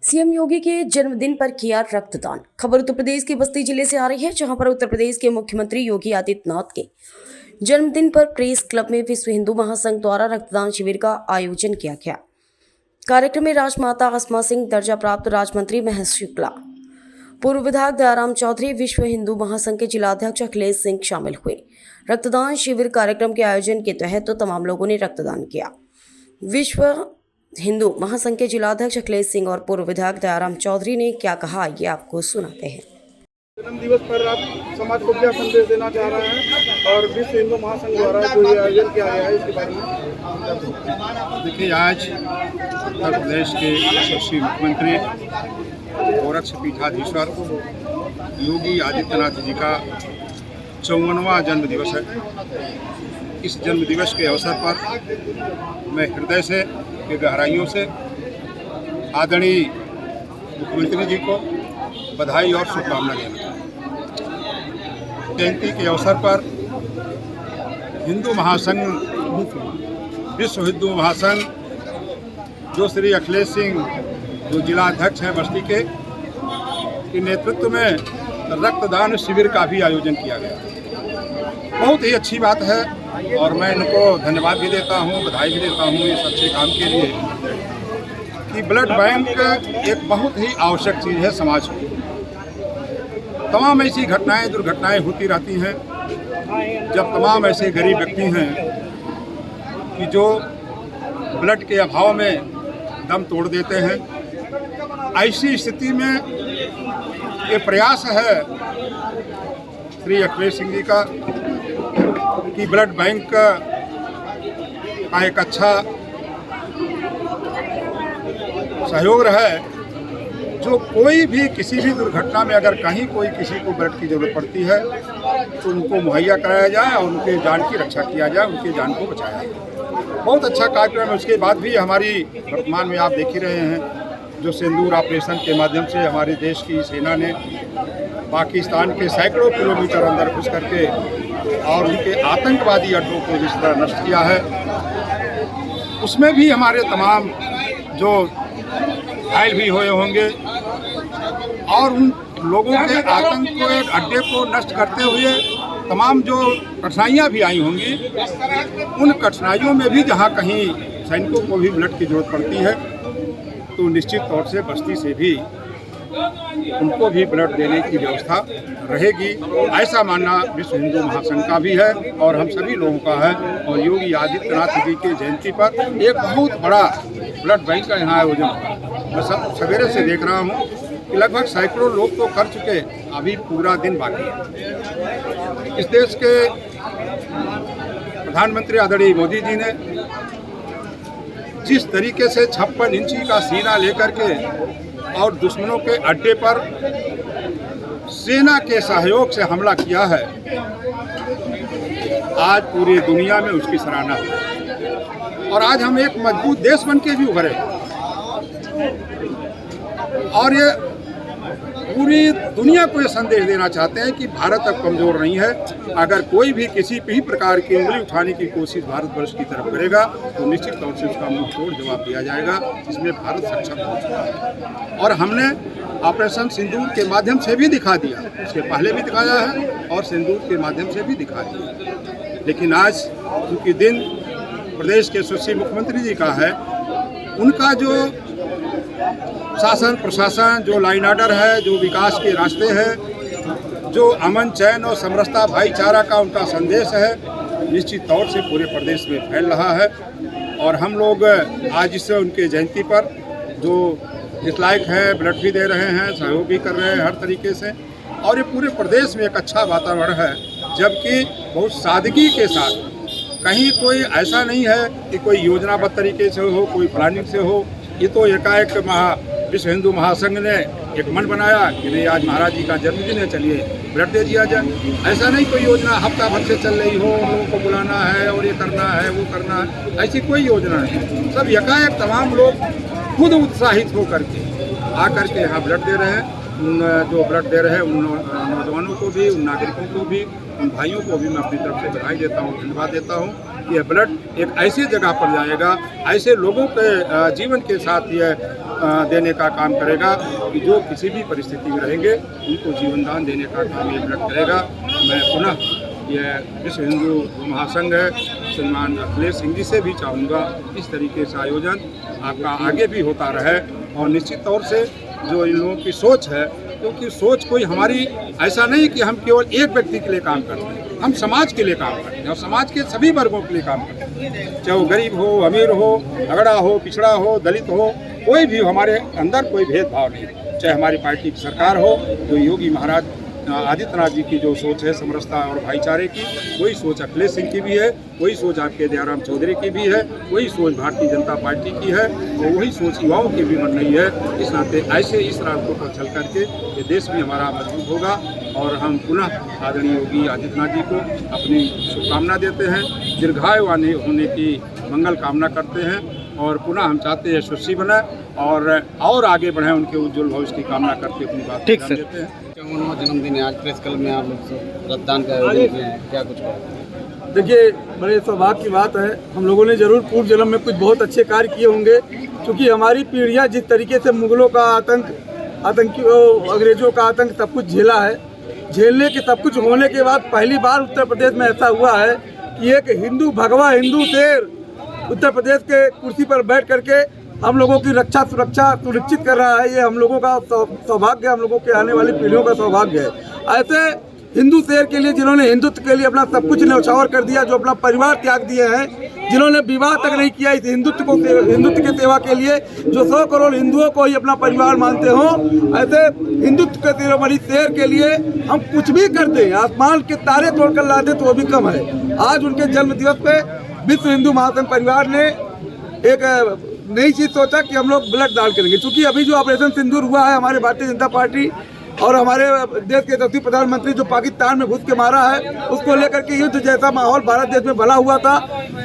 CM योगी के जन्मदिन पर किया रक्तदान। खबर उत्तर प्रदेश के बस्ती जिले से आ रही है, जहां पर उत्तर प्रदेश के मुख्यमंत्री योगी आदित्यनाथ के जन्मदिन पर प्रेस क्लब में विश्व हिंदू महासंघ द्वारा रक्तदान शिविर का आयोजन किया गया। कार्यक्रम में राजमाता अस्मा सिंह, दर्जा प्राप्त राज्य मंत्री महेश शुक्ला, पूर्व विधायक दयाराम चौधरी, विश्व हिंदू महासंघ के जिलाध्यक्ष अखिलेश सिंह शामिल हुए। रक्तदान शिविर कार्यक्रम के आयोजन के तहत तो तमाम लोगों ने रक्तदान किया। विश्व हिंदू महासंघ के जिलाध्यक्ष अखिलेश सिंह और पूर्व विधायक दयाराम चौधरी ने क्या कहा, ये आपको सुनाते हैं। जन्म दिवस पर आप समाज को क्या संदेश देना चाह रहे हैं और विश्व हिंदू महासंघ द्वारा जो ये आयोजन किया गया है इसके बारे में? देखिए, आज उत्तर प्रदेश के यशस्वी मुख्यमंत्री गोरक्ष पीठाधीश्वर योगी आदित्यनाथ जी का 54वां जन्म दिवस है। इस जन्म दिवस के अवसर पर मैं हृदय से गहराइयों से आदरणीय मुख्यमंत्री जी को बधाई और शुभकामना देना चाहता हूँ। जयंती के अवसर पर हिंदू महासंघ, विश्व हिंदू महासंघ, जो श्री अखिलेश सिंह जो जिलाध्यक्ष हैं बस्ती के नेतृत्व में रक्तदान शिविर का भी आयोजन किया गया। बहुत ही अच्छी बात है और मैं इनको धन्यवाद भी देता हूँ, बधाई भी देता हूँ इस अच्छे काम के लिए कि ब्लड बैंक एक बहुत ही आवश्यक चीज़ है समाज में। तमाम ऐसी घटनाएं, दुर्घटनाएं होती रहती हैं जब तमाम ऐसे गरीब व्यक्ति हैं कि जो ब्लड के अभाव में दम तोड़ देते हैं। ऐसी स्थिति में ये प्रयास है श्री अखिलेश सिंह जी का कि ब्लड बैंक का एक अच्छा सहयोग रहे। जो कोई भी किसी भी दुर्घटना में अगर कहीं कोई किसी को ब्लड की ज़रूरत पड़ती है तो उनको मुहैया कराया जाए और उनके जान की रक्षा किया जाए, उनके जान को बचाया जाए। बहुत अच्छा कार्यक्रम है। उसके बाद भी हमारी वर्तमान में आप देख ही रहे हैं जो सिंदूर ऑपरेशन के माध्यम से हमारे देश की सेना ने पाकिस्तान के सैकड़ों किलोमीटर अंदर घुस करके और उनके आतंकवादी अड्डों को जिस तरह नष्ट किया है, उसमें भी हमारे तमाम जो घायल भी हुए होंगे और उन लोगों के आतंक को, अड्डे को नष्ट करते हुए तमाम जो कठिनाइयाँ भी आई होंगी, उन कठिनाइयों में भी जहाँ कहीं सैनिकों को भी ब्लड की जरूरत पड़ती है तो निश्चित तौर से बस्ती से भी उनको भी ब्लड देने की व्यवस्था रहेगी। ऐसा मानना विश्व हिंदू महासंघ का भी है और हम सभी लोगों का है। और योगी आदित्यनाथ जी के जयंती पर एक बहुत बड़ा ब्लड बैंक का यहाँ आयोजन होगा। मैं सब सवेरे से देख रहा हूँ कि लगभग सैकड़ों लोग तो कर चुके, अभी पूरा दिन बाकी है। इस देश के प्रधानमंत्री आदरणीय मोदी जी ने जिस तरीके से 56 इंची का सीना लेकर के और दुश्मनों के अड्डे पर सेना के सहयोग से हमला किया है, आज पूरी दुनिया में उसकी सराहना है। और आज हम एक मजबूत देश बन के भी उभरे और ये पूरी दुनिया को ये संदेश देना चाहते हैं कि भारत अब कमज़ोर नहीं है। अगर कोई भी किसी भी प्रकार की उंगली उठाने की कोशिश भारतवर्ष की तरफ करेगा तो निश्चित तौर से उसका मुंह तोड़ जवाब दिया जाएगा। इसमें भारत सक्षम हो चुका है और हमने ऑपरेशन सिंदूर के माध्यम से भी दिखा दिया, उसके पहले भी दिखाया है और सिंदूर के माध्यम से भी दिखा दिया। लेकिन आज चूँकि दिन प्रदेश के यशस्वी मुख्यमंत्री जी का है, उनका जो शासन प्रशासन, जो लाइन ऑर्डर है, जो विकास के रास्ते हैं, जो अमन चैन और समरसता भाईचारा का उनका संदेश है, निश्चित तौर से पूरे प्रदेश में फैल रहा है। और हम लोग आज इस उनके जयंती पर जो जिस लायक है ब्लड भी दे रहे हैं, सहयोग भी कर रहे हैं हर तरीके से। और ये पूरे प्रदेश में एक अच्छा वातावरण है, जबकि बहुत सादगी के साथ, कहीं कोई ऐसा नहीं है कि कोई योजनाबद्ध तरीके से हो, कोई प्लानिंग से हो। ये तो एकाएक विश्व हिंदू महासंघ ने एक मन बनाया कि नहीं, आज महाराज जी का जन्मदिन है, चलिए ब्लड दे दिया जाए। ऐसा नहीं कोई योजना हफ्ता भर से चल रही हो, लोगों को बुलाना है और ये करना है वो करना है, ऐसी कोई योजना नहीं। सब एकाएक तमाम लोग खुद उत्साहित हो करके आकर के यहाँ ब्लड दे रहे हैं। जो ब्लड दे रहे हैं उन नौजवानों को भी, उन नागरिकों को भी, उन भाइयों को भी मैं अपनी तरफ से बधाई देता हूँ, धन्यवाद देता हूँ। यह ब्लड एक ऐसी जगह पर जाएगा, ऐसे लोगों के जीवन के साथ यह देने का काम करेगा कि जो किसी भी परिस्थिति में रहेंगे उनको जीवन दान देने का काम ये ब्लड करेगा। मैं पुनः यह विश्व हिंदू महासंघ है श्रीमान अखिलेश सिंह जी से भी चाहूँगा इस तरीके से आयोजन आपका आगे भी होता रहे। और निश्चित तौर से जो इन लोगों की सोच है, क्योंकि सोच कोई हमारी ऐसा नहीं कि हम केवल एक व्यक्ति के लिए काम करते हैं, हम समाज के लिए काम करते हैं और समाज के सभी वर्गों के लिए काम करते हैं, चाहे वो गरीब हो, अमीर हो, अगड़ा हो, पिछड़ा हो, दलित हो, कोई भी हमारे अंदर कोई भेदभाव नहीं। चाहे हमारी पार्टी की सरकार हो, जो योगी महाराज आदित्यनाथ जी की जो सोच है समरसता और भाईचारे की, वही सोच अखिलेश सिंह की भी है, वही सोच आपके दयाराम चौधरी की भी है, वही सोच भारतीय जनता पार्टी की है और वही सोच युवाओं की भी बन रही है। इस नाते ऐसे इस रास्तों पर चल करके ये देश भी हमारा मजबूत होगा। और हम पुनः आदरणीय योगी आदित्यनाथ जी को अपनी शुभकामना देते हैं, दीर्घायु होने की मंगल कामना करते हैं और पुनः हम चाहते हैं यशस्वी बने और आगे बढ़ें, उनके उज्जवल भविष्य की कामना करके अपनी बात ध्यान देते हैं। 54वां जन्मदिन है आज, प्रेस क्लब में आप लोग रक्तदान का आयोजन किए हैं, क्या कुछ कहें? देखिए, बड़े सौभाग्य की बात है, हम लोगों ने जरूर पूर्व जन्म में कुछ बहुत अच्छे कार्य किए होंगे, क्योंकि हमारी पीढ़ियाँ जिस तरीके से मुगलों का आतंकी अंग्रेजों का आतंक सब कुछ झेला है, झेलने के सब कुछ होने के बाद पहली बार उत्तर प्रदेश में ऐसा हुआ है कि एक हिंदू भगवा हिंदू शेर उत्तर प्रदेश के कुर्सी पर बैठ करके हम लोगों की रक्षा सुरक्षा सुनिश्चित कर रहा है। ये हम लोगों का सौभाग्य, हम लोगों के आने वाली पीढ़ियों का सौभाग्य है। ऐसे हिंदू शेर के लिए जिन्होंने हिंदुत्व के लिए अपना सब कुछ न्यौछावर कर दिया, जो अपना परिवार त्याग दिए हैं, जिन्होंने विवाह तक नहीं किया इस हिंदुत्व की सेवा के लिए, जो 100 करोड़ हिंदुओं को ही अपना परिवार मानते हो, ऐसे हिंदुत्व के शिरोमणि शेर के लिए हम कुछ भी कर दें, आसमान के तारे तोड़कर ला दें तो वो भी कम है। आज उनके जन्म दिवस पे विश्व हिंदू महासंघ परिवार ने एक नई चीज़ सोचा कि हम लोग ब्लड दान करेंगे। क्योंकि अभी जो ऑपरेशन सिंदूर हुआ है, हमारे भारतीय जनता पार्टी और हमारे देश के यशस्वी प्रधानमंत्री जो पाकिस्तान में घुस के मारा है, उसको लेकर के युद्ध जैसा माहौल भारत देश में बना हुआ था।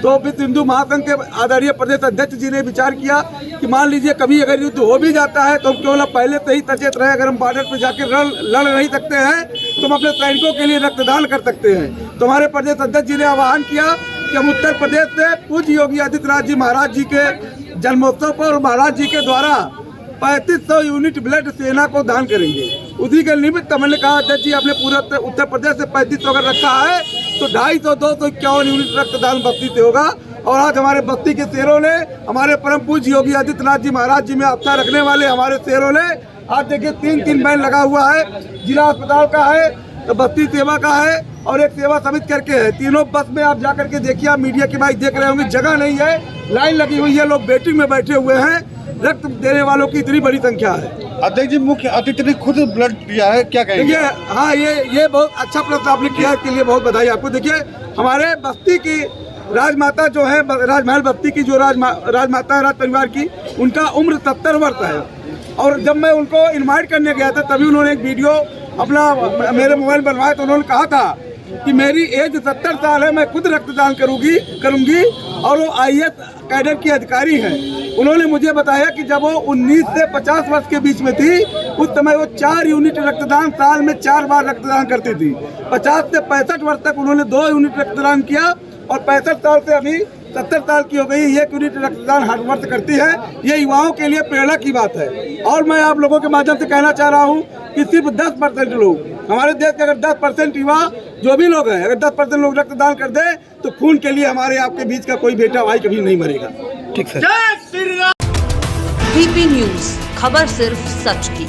तो विश्व हिंदू महासंघ के आदरणीय प्रदेश अध्यक्ष जी ने विचार किया कि मान लीजिए कभी अगर युद्ध हो भी जाता है तो हम क्यों ना पहले से ही सचेत रहे, अगर हम बॉर्डर पर जाकर लड़ नहीं सकते हैं तो हम अपने सैनिकों के लिए रक्तदान कर सकते हैं। तो हमारे प्रदेश अध्यक्ष जी ने आह्वान किया कि हम उत्तर प्रदेश से पूज्य योगी आदित्यनाथ जी महाराज जी के जन्मोत्सव पर महाराज जी के द्वारा 3500 यूनिट ब्लड सेना को दान करेंगे। उसी के निमित्त मैंने कहा अध्यक्ष जी, आपने पूरे उत्तर प्रदेश से 3500 अगर रखा है तो 250 251 यूनिट रक्तदान बस्ती से होगा। और आज हमारे बस्ती के शेरों ने, हमारे परम पूज्य योगी आदित्यनाथ जी महाराज जी में आस्था रखने वाले हमारे शेरों ने, आज देखिए 3 बैन लगा हुआ है, जिला अस्पताल का है, तो बस्ती सेवा का है और एक सेवा समिति करके है। तीनों बस में आप जा करके देखिए, आप मीडिया की भाई देख रहे होंगे, जगह नहीं है, लाइन लगी हुई है, लोग वेटिंग में बैठे हुए हैं, रक्त देने वालों की इतनी बड़ी संख्या है। अध्यक्ष जी, मुख्य अतिथि ने खुद ब्लड दिया है, क्या कहेंगे? देखिए, हाँ, ये बहुत अच्छा प्रश्न आपने किया, इसके लिए बहुत बधाई आपको। देखिए, हमारे बस्ती की राजमाता जो है, राजमहल बस्ती की जो राजमाता है राज परिवार की, उनका उम्र 70 वर्ष है। और जब मैं उनको इन्वाइट करने गया था तभी उन्होंने एक वीडियो अपना मेरे मोबाइल बनवाया, तो उन्होंने कहा था कि मेरी एज 70 साल है, मैं खुद रक्तदान करूंगी। और वो IAS कैडर की अधिकारी हैं। उन्होंने मुझे बताया कि जब वो 19 से 50 वर्ष के बीच में थी, उस समय वो 4 यूनिट रक्तदान साल में 4 बार रक्तदान करती थी। 50 से 65 वर्ष तक उन्होंने 2 यूनिट रक्तदान किया और 65 साल से अभी 70 साल की हो गई, 1 यूनिट रक्तदान हर वर्ष करती है। ये युवाओं के लिए प्रेरणा की बात है। और मैं आप लोगों के माध्यम से कहना चाह रहा हूँ कि सिर्फ 10% लोग, हमारे देश के अगर 10% युवा जो भी लोग हैं, अगर 10% लोग रक्तदान कर दे तो खून के लिए हमारे आपके बीच का कोई बेटा भाई कभी नहीं मरेगा। ठीक है। VP न्यूज, खबर सिर्फ सच की।